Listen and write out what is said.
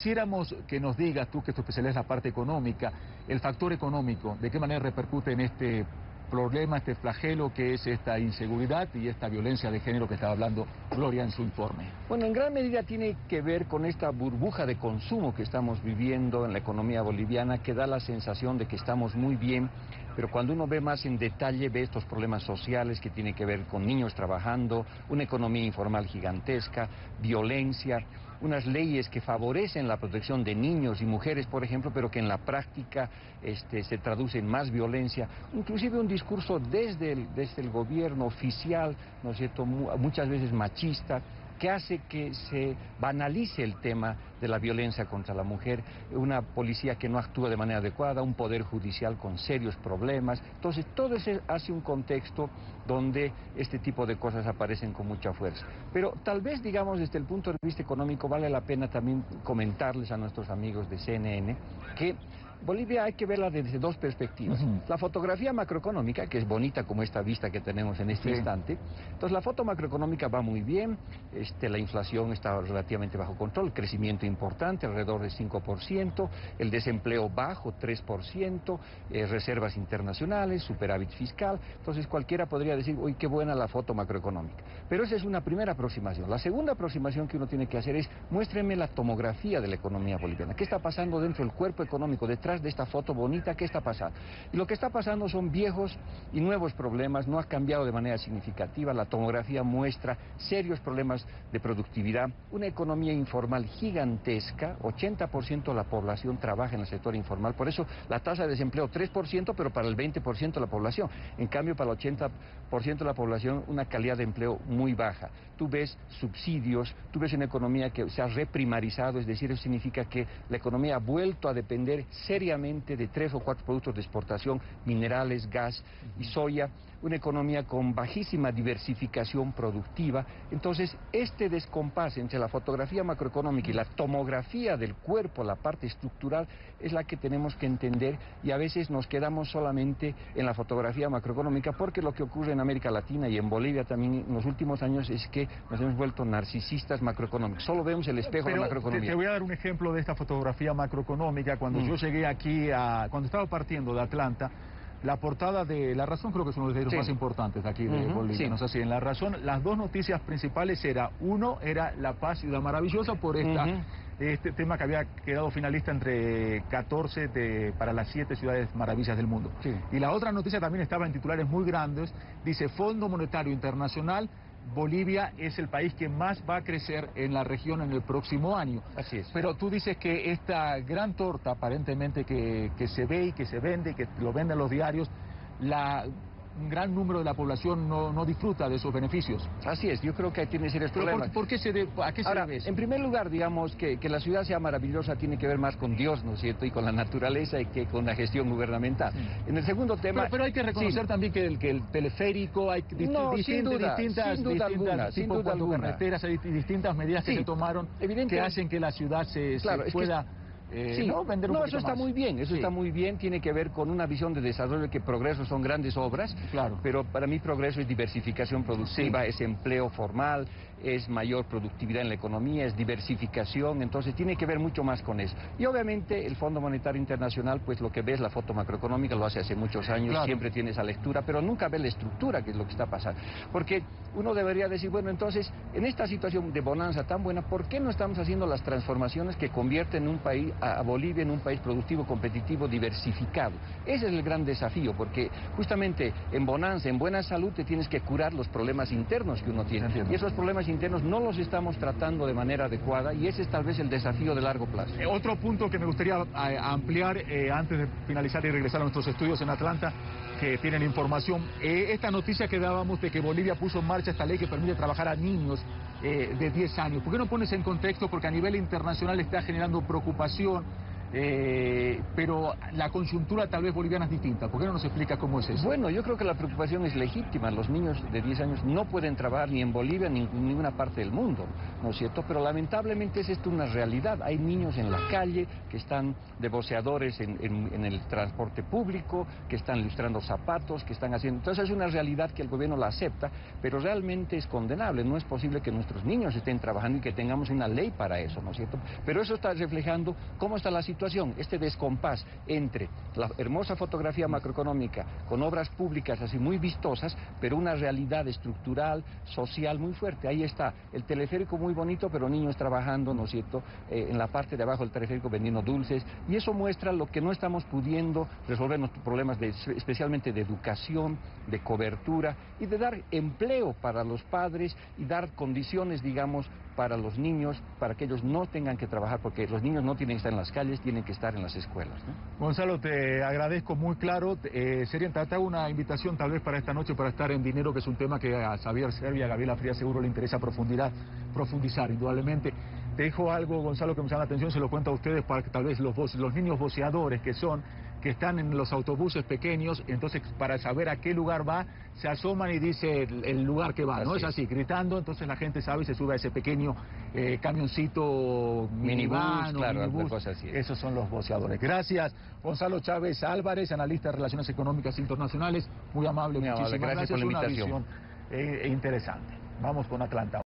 Quisiéramos que nos digas, tú que tu especialidad es la parte económica, el factor económico, de qué manera repercute en este problema, este flagelo que es esta inseguridad y esta violencia de género que estaba hablando Gloria en su informe. Bueno, en gran medida tiene que ver con esta burbuja de consumo que estamos viviendo en la economía boliviana, que da la sensación de que estamos muy bien, pero cuando uno ve más en detalle, ve estos problemas sociales que tienen que ver con niños trabajando, una economía informal gigantesca, violencia, unas leyes que favorecen la protección de niños y mujeres, por ejemplo, pero que en la práctica se traduce en más violencia, inclusive un discurso desde el gobierno oficial, ¿no es cierto?, muchas veces machista, que hace que se banalice el tema de la violencia contra la mujer, una policía que no actúa de manera adecuada, un poder judicial con serios problemas. Entonces, todo eso hace un contexto donde este tipo de cosas aparecen con mucha fuerza. Pero tal vez, digamos, desde el punto de vista económico, vale la pena también comentarles a nuestros amigos de CNN que Bolivia hay que verla desde dos perspectivas. La fotografía macroeconómica, que es bonita como esta vista que tenemos en este instante. Entonces, la foto macroeconómica va muy bien, la inflación está relativamente bajo control, crecimiento importante, alrededor del 5%, el desempleo bajo, 3%, reservas internacionales, superávit fiscal. Entonces, cualquiera podría decir, uy, qué buena la foto macroeconómica. Pero esa es una primera aproximación. La segunda aproximación que uno tiene que hacer es, muéstrenme la tomografía de la economía boliviana. ¿Qué está pasando dentro del cuerpo económico, detrás de esta foto bonita? ¿Qué está pasando? Y lo que está pasando son viejos y nuevos problemas, no ha cambiado de manera significativa. La tomografía muestra serios problemas de productividad, una economía informal gigantesca, 80% de la población trabaja en el sector informal, por eso la tasa de desempleo 3%, pero para el 20% de la población. En cambio, para el 80% de la población, una calidad de empleo muy baja. Tú ves subsidios, tú ves una economía que se ha reprimarizado, es decir, eso significa que la economía ha vuelto a depender seriamente de 3 o 4 productos de exportación, minerales, gas y soya, una economía con bajísima diversificación productiva. Entonces, este descompás entre la fotografía macroeconómica y la tomografía del cuerpo, la parte estructural, es la que tenemos que entender, y a veces nos quedamos solamente en la fotografía macroeconómica, porque lo que ocurre en América Latina y en Bolivia también en los últimos años es que nos hemos vuelto narcisistas macroeconómicos, solo vemos el espejo de la macroeconomía. Te voy a dar un ejemplo de esta fotografía macroeconómica. Cuando yo llegué aquí, cuando estaba partiendo de Atlanta, la portada de La Razón, creo que es uno de los diarios más importantes de aquí de Bolivia, ¿no es así? En La Razón, las dos noticias principales uno era La Paz, ciudad maravillosa, por este tema que había quedado finalista entre 14 para las 7 ciudades maravillas del mundo. Y la otra noticia también estaba en titulares muy grandes, dice Fondo Monetario Internacional, Bolivia es el país que más va a crecer en la región en el próximo año. Así es. Pero tú dices que esta gran torta, aparentemente que se ve y que se vende y que lo venden los diarios, un gran número de la población no disfruta de esos beneficios. Así es, yo creo que tiene serios problemas. ¿Por qué ¿a qué se debe eso? En primer lugar, digamos que la ciudad sea maravillosa tiene que ver más con Dios, ¿no es cierto?, y con la naturaleza y que con la gestión gubernamental. En el segundo tema... Pero hay que reconocer también que el teleférico, hay distintas carreteras, hay distintas medidas que se tomaron que hacen que la ciudad se pueda... vender un poquito eso está más. muy bien, eso está muy bien, tiene que ver con una visión de desarrollo, que progreso son grandes obras, pero para mí progreso es diversificación productiva, es empleo formal, es mayor productividad en la economía, es diversificación, entonces tiene que ver mucho más con eso. Y obviamente el Fondo Monetario Internacional, pues lo que ves, la foto macroeconómica, lo hace hace muchos años, siempre tiene esa lectura, pero nunca ve la estructura, que es lo que está pasando. Porque uno debería decir, bueno, entonces, en esta situación de bonanza tan buena, ¿por qué no estamos haciendo las transformaciones que convierten un país, a Bolivia, en un país productivo, competitivo, diversificado? Ese es el gran desafío, porque justamente en bonanza, en buena salud, te tienes que curar los problemas internos que uno tiene. Y esos problemas internos no los estamos tratando de manera adecuada, y ese es tal vez el desafío de largo plazo. Otro punto que me gustaría ampliar antes de finalizar y regresar a nuestros estudios en Atlanta, que tienen información, esta noticia que dábamos de que Bolivia puso en marcha esta ley que permite trabajar a niños de 10 años. ¿Por qué no pones en contexto? Porque a nivel internacional está generando preocupación. pero la coyuntura tal vez boliviana es distinta. ¿Por qué no nos explica cómo es eso? Bueno, yo creo que la preocupación es legítima. Los niños de 10 años no pueden trabajar ni en Bolivia ni en ninguna parte del mundo, ¿no es cierto? Pero lamentablemente es esto una realidad. Hay niños en la calle que están de voceadores en el transporte público, que están lustrando zapatos, que están haciendo... Entonces es una realidad que el gobierno la acepta, pero realmente es condenable. No es posible que nuestros niños estén trabajando y que tengamos una ley para eso, ¿no es cierto? Pero eso está reflejando cómo está la situación, este descompás entre la hermosa fotografía macroeconómica con obras públicas así muy vistosas, pero una realidad estructural, social muy fuerte. Ahí está, el teleférico muy bonito, pero niños trabajando, ¿no es cierto?, en la parte de abajo del teleférico vendiendo dulces, y eso muestra lo que no estamos pudiendo resolver nuestros problemas, especialmente de educación, de cobertura, y de dar empleo para los padres y dar condiciones, digamos, para los niños, para que ellos no tengan que trabajar, porque los niños no tienen que estar en las calles, tienen que estar en las escuelas, ¿no? Gonzalo, te agradezco muy claro. Sería tratar una invitación tal vez para esta noche para estar en dinero, que es un tema que a Xavier Servi y a Gabriela Frías seguro le interesa profundizar, indudablemente. Te dejo algo, Gonzalo, que me llama la atención, se lo cuento a ustedes para que tal vez los niños voceadores que están en los autobuses pequeños, entonces para saber a qué lugar va, se asoman y dice el lugar que va, ¿no? Es así, gritando, entonces la gente sabe y se sube a ese pequeño camioncito, minibús, claro, minibús. Así es. Esos son los voceadores. Gracias, Gonzalo Chávez Álvarez, analista de Relaciones Económicas Internacionales, muy amable, muchísimas gracias por la invitación. Una visión interesante. Vamos con Atlanta.